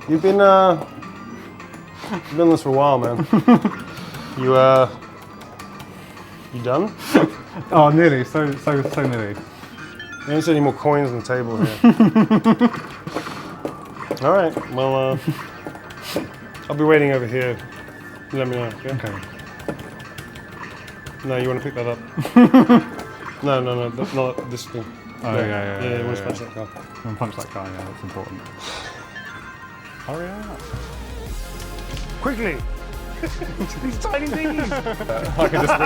You've been you've done this for a while, man. You done? Oh, nearly. So nearly. You don't see any more coins on the table here. All right. Well, I'll be waiting over here. You let me know. Yeah? Okay. No, you want to pick that up? No, not this thing. Oh, yeah. You want to punch that guy. I'm gonna punch that guy, yeah, that's important. Hurry up. Quickly! These tiny thingies! I can just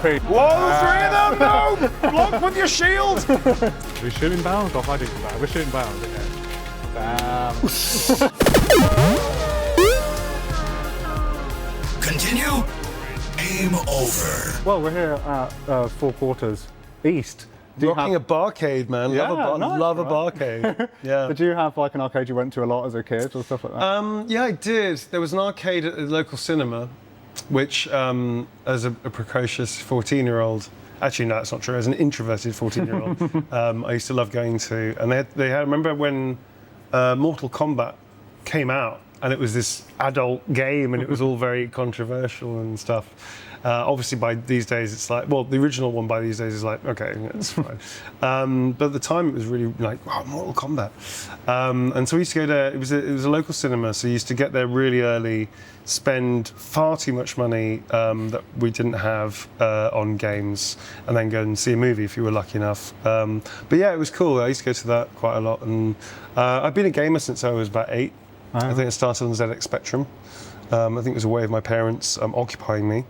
repeat. Whoa, three of them! No! Block with your shield! We're shooting bounds or hiding from that? We're shooting bounds, okay. Damn. Continue. Game over. Well, we're here at Four Quarters East. Rocking a barcade, man. Yeah, love a nice, barcade. Yeah. Did you have like an arcade you went to a lot as a kid or stuff like that? Yeah, I did. There was an arcade at the local cinema, which, as a precocious 14-year-old, actually no, that's not true. As an introverted 14-year-old, I used to love going to. And they had. I remember when Mortal Kombat came out, and it was this adult game, and it was all very controversial and stuff. Obviously, by these days, it's like, well, the original one by these days is like, okay, it's fine. But at the time, it was really like, wow, Mortal Kombat. And so we used to go there. It was a local cinema, so you used to get there really early, spend far too much money that we didn't have on games, and then go and see a movie if you were lucky enough. But yeah, it was cool. I used to go to that quite a lot, and I've been a gamer since I was about 8. I think I started on ZX Spectrum. I think it was a way of my parents occupying me.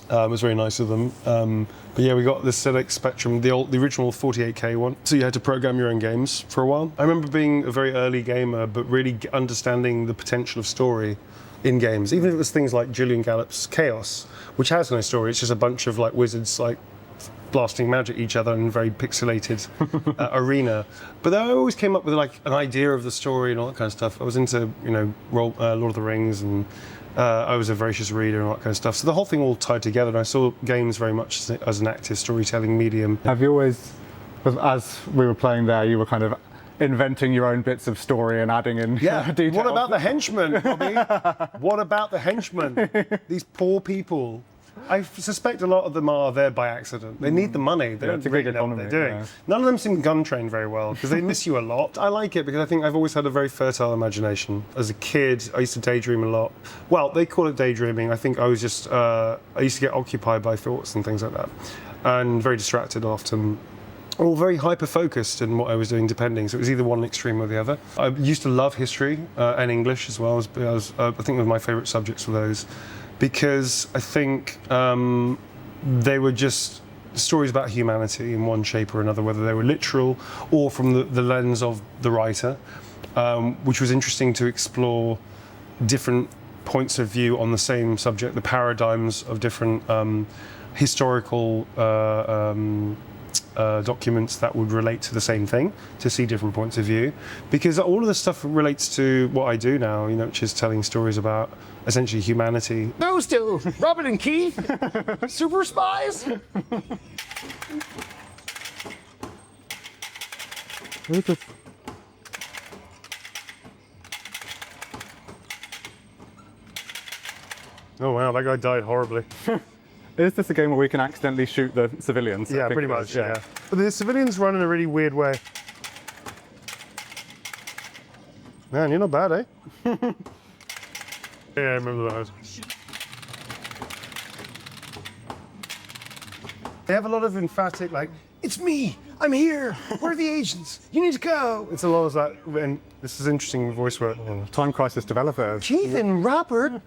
It was very nice of them. But yeah, we got this ZX Spectrum, the original 48K one. So you had to program your own games for a while. I remember being a very early gamer, but really understanding the potential of story in games. Even if it was things like Julian Gallup's Chaos, which has no story. It's just a bunch of like wizards like blasting magic at each other in a very pixelated arena. But I always came up with like an idea of the story and all that kind of stuff. I was into, Lord of the Rings, and I was a voracious reader and all that kind of stuff. So the whole thing all tied together, and I saw games very much as an active storytelling medium. Have you always, as we were playing there, you were kind of inventing your own bits of story and adding in details? What about the henchmen, Bobby? What about the henchmen? These poor people. I suspect a lot of them are there by accident. They need the money. They don't really know what they're doing. Yeah. None of them seem gun trained very well because they miss you a lot. I like it because I think I've always had a very fertile imagination. As a kid, I used to daydream a lot. Well, they call it daydreaming. I think I was just, I used to get occupied by thoughts and things like that, and very distracted often. All very hyper-focused in what I was doing, depending. So it was either one extreme or the other. I used to love history and English as well. I think one of my favourite subjects were those, because I think they were just stories about humanity in one shape or another, whether they were literal or from the lens of the writer, which was interesting to explore different points of view on the same subject, the paradigms of different historical documents that would relate to the same thing, to see different points of view, because all of this stuff relates to what I do now, which is telling stories about essentially humanity. Those two, Robin and Keith, super spies. Oh wow, that guy died horribly. Is this a game where we can accidentally shoot the civilians? Yeah, pretty much, yeah. But the civilians run in a really weird way. Man, you're not bad, eh? Yeah, I remember those. They have a lot of emphatic, like, it's me, I'm here, where are the agents? You need to go. It's a lot of that, and this is interesting voice work. Time Crisis developers. Keith and Robert.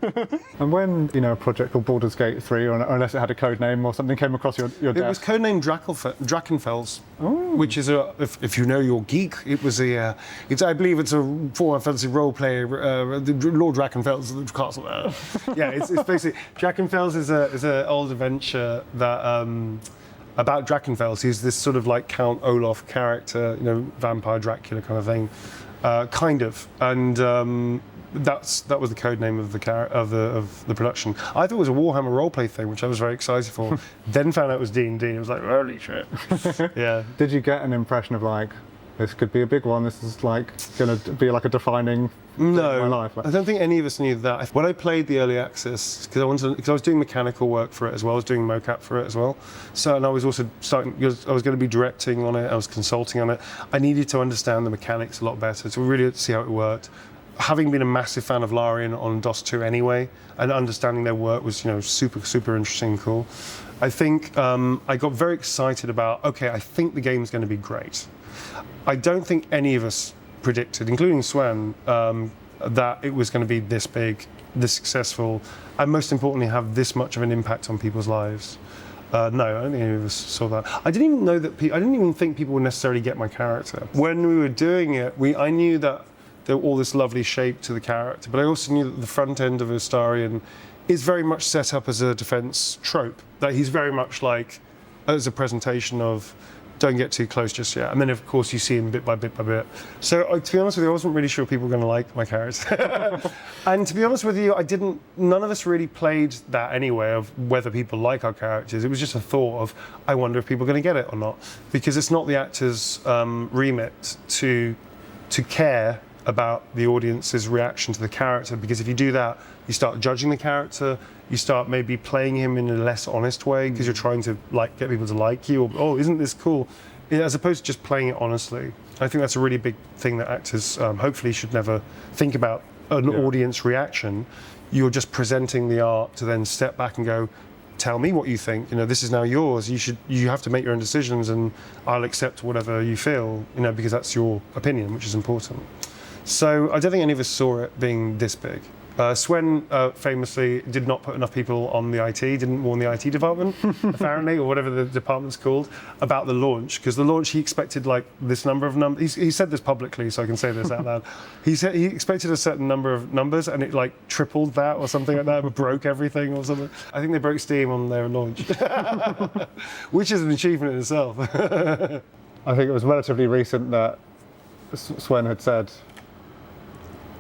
And when, a project called Baldur's Gate 3, or unless it had a code name or something, came across your desk? It was codenamed Drachenfels, which is if you know your geek, it was I believe it's a Final Fantasy role play, Lord Drachenfels of the castle. Yeah, it's basically, Drachenfels is an old adventure that, about Drachenfels. He's this sort of like Count Olaf character, vampire Dracula kind of thing, kind of, and that was the code name of the production. I thought it was a Warhammer roleplay thing, which I was very excited for. Then found out it was D&D. It was like, holy shit. Yeah. Did you get an impression of like this could be a big one. This is like going to be like a defining thing in my life. I don't think any of us knew that. When I played the early access, because I was doing mechanical work for it as well, I was doing mocap for it as well. So, and I was also I was going to be directing on it, I was consulting on it. I needed to understand the mechanics a lot better to really see how it worked. Having been a massive fan of Larian on DOS 2 anyway, and understanding their work was, super, super interesting and cool. I think I got very excited about, okay, I think the game's going to be great. I don't think any of us predicted, including Sven, that it was going to be this big, this successful, and most importantly, have this much of an impact on people's lives. No, I don't think any of us saw that. I didn't even know that. I didn't even think people would necessarily get my character. When we were doing it, I knew that there was all this lovely shape to the character, but I also knew that the front end of Astarion is very much set up as a defense trope. That he's very much like as a presentation of, don't get too close just yet. And then, of course, you see him bit by bit by bit. So, to be honest with you, I wasn't really sure people were going to like my character. And to be honest with you, none of us really played that anyway, of whether people like our characters. It was just a thought of, I wonder if people are going to get it or not. Because it's not the actor's remit to care about the audience's reaction to the character, because if you do that, you start judging the character, you start maybe playing him in a less honest way because you're trying to get people to like you, or, oh, isn't this cool? As opposed to just playing it honestly. I think that's a really big thing that actors hopefully should never think about an audience reaction. You're just presenting the art to then step back and go, tell me what you think. This is now yours. You have to make your own decisions, and I'll accept whatever you feel, because that's your opinion, which is important. So I don't think any of us saw it being this big. Sven famously did not put enough people on the IT, didn't warn the IT department, apparently, or whatever the department's called, about the launch. Because the launch, he expected this number of numbers. He said this publicly, so I can say this out loud. He said he expected a certain number of numbers, and it tripled that or something like that, but broke everything or something. I think they broke Steam on their launch, which is an achievement in itself. I think it was relatively recent that Sven had said,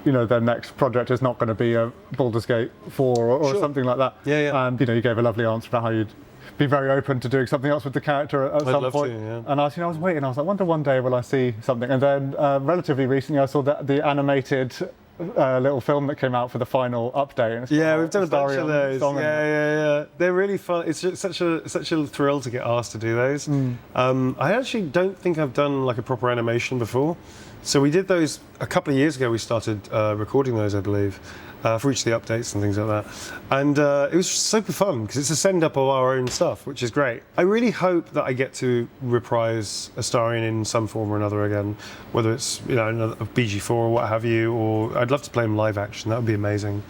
their next project is not going to be a Baldur's Gate 4 or something like that. Yeah. And you gave a lovely answer about how you'd be very open to doing something else with the character at some point. And I was waiting. I was like, wonder one day will I see something. And then relatively recently, I saw the animated little film that came out for the final update. And we've done a bunch of those. Yeah. They're really fun. It's just such a thrill to get asked to do those. I actually don't think I've done a proper animation before. So we did those a couple of years ago. We started recording those, I believe, for each of the updates and things like that. And it was super fun because it's a send up of our own stuff, which is great. I really hope that I get to reprise Astarion in some form or another again, whether it's another BG4 or what have you, or I'd love to play him live action. That would be amazing.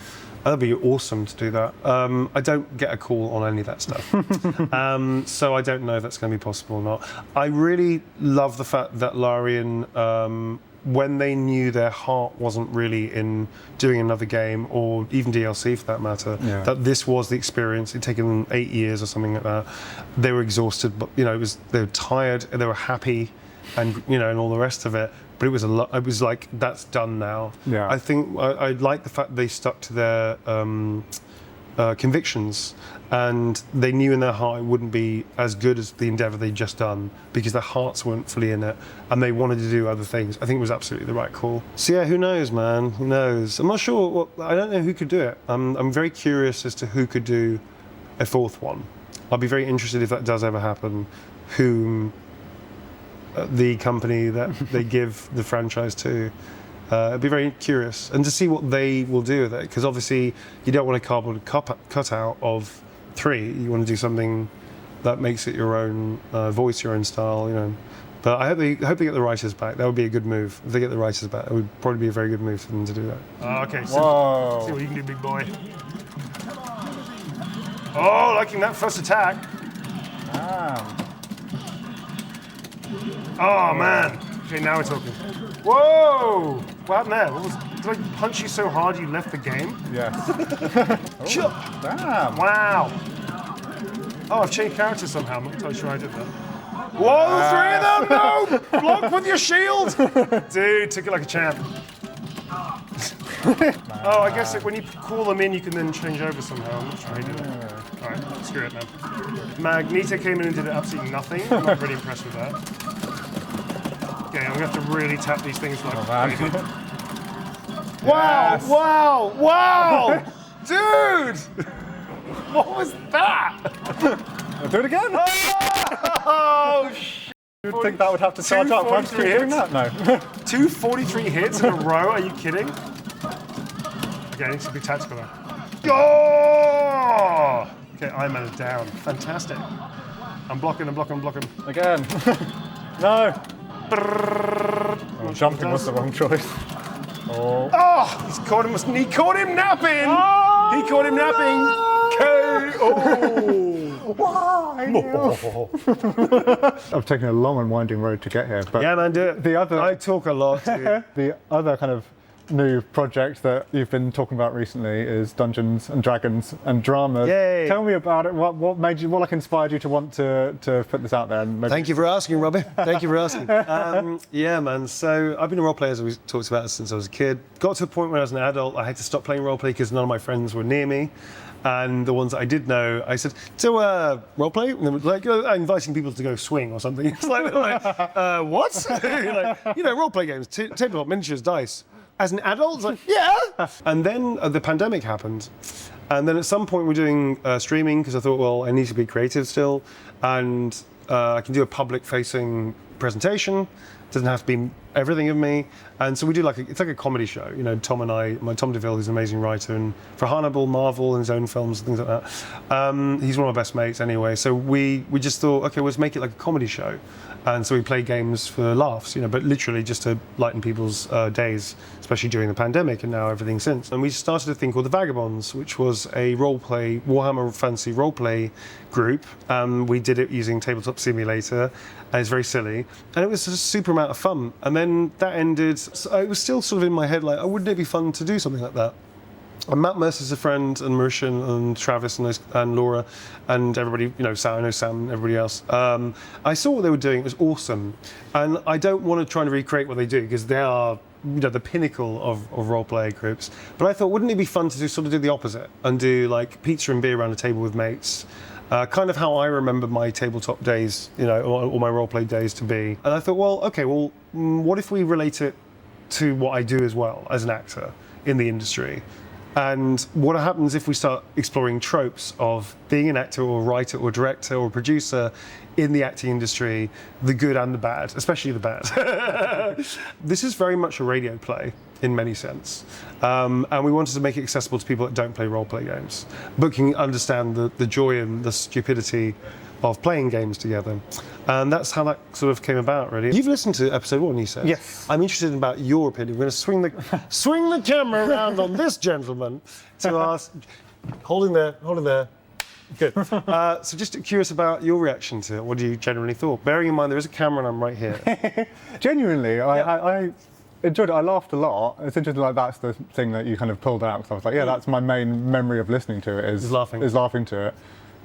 That'd be awesome to do that. I don't get a call on any of that stuff. So I don't know if that's going to be possible or not. I really love the fact that Larian, when they knew their heart wasn't really in doing another game, or even DLC for that matter, that this was the experience. It'd taken them 8 years or something like that. They were exhausted, but they were tired, they were happy, and and all the rest of it. But it was it was like, that's done now. Yeah. I think I like the fact they stuck to their convictions, and they knew in their heart it wouldn't be as good as the endeavour they'd just done because their hearts weren't fully in it, and they wanted to do other things. I think it was absolutely the right call. So yeah, who knows, man? Who knows? I'm not sure. I don't know who could do it. I'm very curious as to who could do a fourth one. I'll be very interested if that does ever happen. Whom the company that they give the franchise to. I'd be very curious, and to see what they will do with it, because obviously you don't want a cardboard cutout of 3. You want to do something that makes it your own voice, your own style, But I hope they get the writers back. That would be a good move. If they get the writers back, it would probably be a very good move for them to do that. Okay, so see what you can do, big boy. Oh, liking that first attack. Oh, man. Okay, now we're talking. Whoa! What happened there? Did I punch you so hard you left the game? Yes. Oh, damn. Wow. Oh, I've changed characters somehow. I'm not entirely sure I did that. Whoa, 3 of them! No! Block with your shield! Dude, took it like a champ. Oh, I guess when you call them in, you can then change over somehow. I'm not sure how you do that. All right, screw it, man. Magneto came in and did absolutely nothing. I'm not really impressed with that. Okay, I'm gonna have to really tap these things like crazy. Wow! Wow! Wow! Dude! What was that? Do it again. Oh, shit. You'd think that would have to charge up. Why 43 doing hits? that? No. 243 hits in a row? Are you kidding? Okay, I need to be tactical now. Oh! Okay, Iron Man is down. Fantastic. I'm blocking. Again. No. Oh, jumping was the wrong choice. Oh. Oh! He caught him napping! Oh, He caught him napping! KO! Why? I've taken a long and winding road to get here. But Yeah, man, do it. I talk a lot, dude. the other kind of new project that you've been talking about recently is Dungeons and Dragons and Dramas. Yay. Tell me about it. What made you? What inspired you to want to put this out there? And maybe... Thank you for asking, Robbie. Thank you for asking. Yeah, man. So I've been a role player, as we talked about, since I was a kid. Got to a point when I was an adult, I had to stop playing role play because none of my friends were near me. And the ones that I did know, I said, so role play? And they were like, inviting people to go swing or something. It's like what? Role play games, tabletop, miniatures, dice. As an adult, it's like, yeah. And then the pandemic happened. And then at some point we're doing streaming because I thought, well, I need to be creative still. And I can do a public-facing presentation. It doesn't have to be everything of me. And so we do it's like a comedy show. Tom and I, Tom DeVille, who's an amazing writer, and for Hannibal, Marvel, and his own films, things like that. He's one of my best mates anyway. So we just thought, okay, let's make it like a comedy show. And so we play games for laughs, but literally just to lighten people's days, especially during the pandemic and now everything since. And we started a thing called the Vagabonds, which was a roleplay, Warhammer Fantasy roleplay group. We did it using Tabletop Simulator, and it's very silly. And it was a super amount of fun. And then that ended. So it was still sort of in my head, like, wouldn't it be fun to do something like that? And Matt Mercer's a friend, and Marishan, and Travis, and Laura, and everybody, Sam, I know Sam, and everybody else. I saw what they were doing, it was awesome. And I don't want to try and recreate what they do, because they are, the pinnacle of roleplay groups. But I thought, wouldn't it be fun to do the opposite, and do like pizza and beer around a table with mates? Kind of how I remember my tabletop days, or my roleplay days to be. And I thought, what if we relate it to what I do as well, as an actor in the industry? And what happens if we start exploring tropes of being an actor or writer or director or producer in the acting industry, the good and the bad, especially the bad. This is very much a radio play in many sense. And we wanted to make it accessible to people that don't play role-play games, but can understand the joy and the stupidity of playing games together. And that's how that sort of came about, really. You've listened to episode 1, you said? Yes. I'm interested about your opinion. We're going to swing the camera around on this gentleman to ask. Holding there. Good. So just curious about your reaction to it. What do you generally thought? Bearing in mind there is a camera and I'm right here. Genuinely, I enjoyed it. I laughed a lot. It's interesting, like that's the thing that you kind of pulled out. Because I was like, yeah, that's my main memory of listening to it is laughing to it.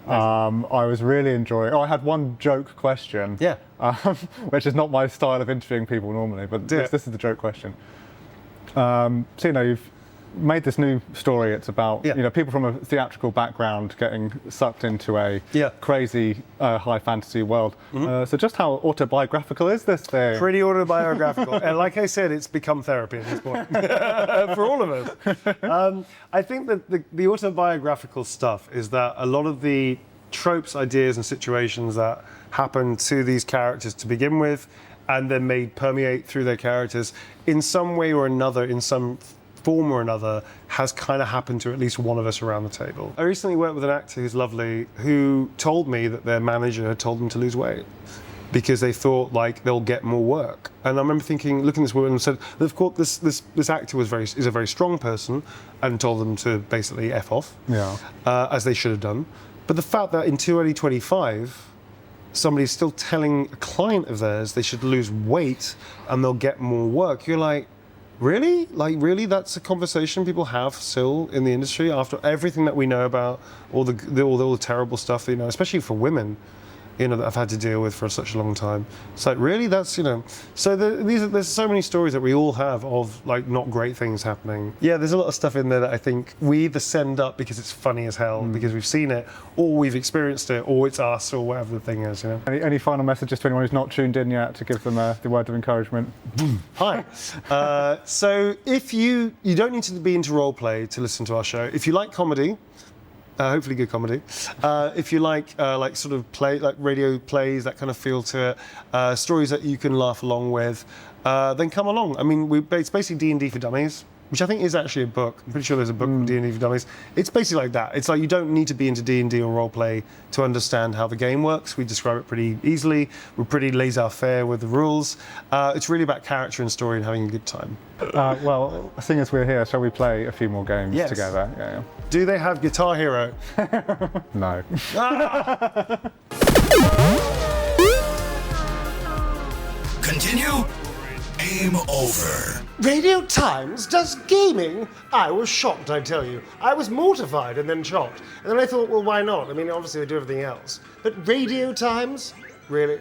I was really enjoying. I had one joke question. Yeah. Which is not my style of interviewing people normally, but this is the joke question. So you've made this new story. It's about people from a theatrical background getting sucked into a crazy high fantasy world. Mm-hmm. So just how autobiographical is this thing? Pretty autobiographical. And like I said, it's become therapy at this point for all of us. I think that the autobiographical stuff is that a lot of the tropes, ideas, and situations that happen to these characters to begin with, and then may permeate through their characters in some way or another, in some form or another, has kind of happened to at least one of us around the table. I recently worked with an actor who's lovely, who told me that their manager had told them to lose weight because they thought like they'll get more work. And I remember thinking, looking at this woman and said, of course, this actor is a very strong person, and told them to basically F off, as they should have done. But the fact that in 2025, somebody's still telling a client of theirs they should lose weight and they'll get more work, you're like, really? Like, really? That's a conversation people have still in the industry after everything that we know about all the terrible stuff, especially for women. that I've had to deal with for such a long time. It's like, really? That's, So there's so many stories that we all have of like not great things happening. Yeah, there's a lot of stuff in there that I think we either send up because it's funny as hell, because we've seen it, or we've experienced it, or it's us, or whatever the thing is, Any final messages to anyone who's not tuned in yet to give them the word of encouragement? Hi. So if you don't need to be into role play to listen to our show. If you like comedy, hopefully good comedy. If you like sort of play, like radio plays, that kind of feel to it, stories that you can laugh along with, then come along. I mean, it's basically D&D for Dummies, which I think is actually a book. I'm pretty sure there's a book called D&D for Dummies. It's basically like that. It's like you don't need to be into D&D or roleplay to understand how the game works. We describe it pretty easily. We're pretty laissez-faire with the rules. It's really about character and story and having a good time. Well, seeing as we're here, shall we play a few more games together? Yeah. Do they have Guitar Hero? No. Continue. Game over. Radio Times does gaming? I was shocked, I tell you. I was mortified and then shocked. And then I thought, well, why not? I mean, obviously they do everything else. But Radio Times? Really?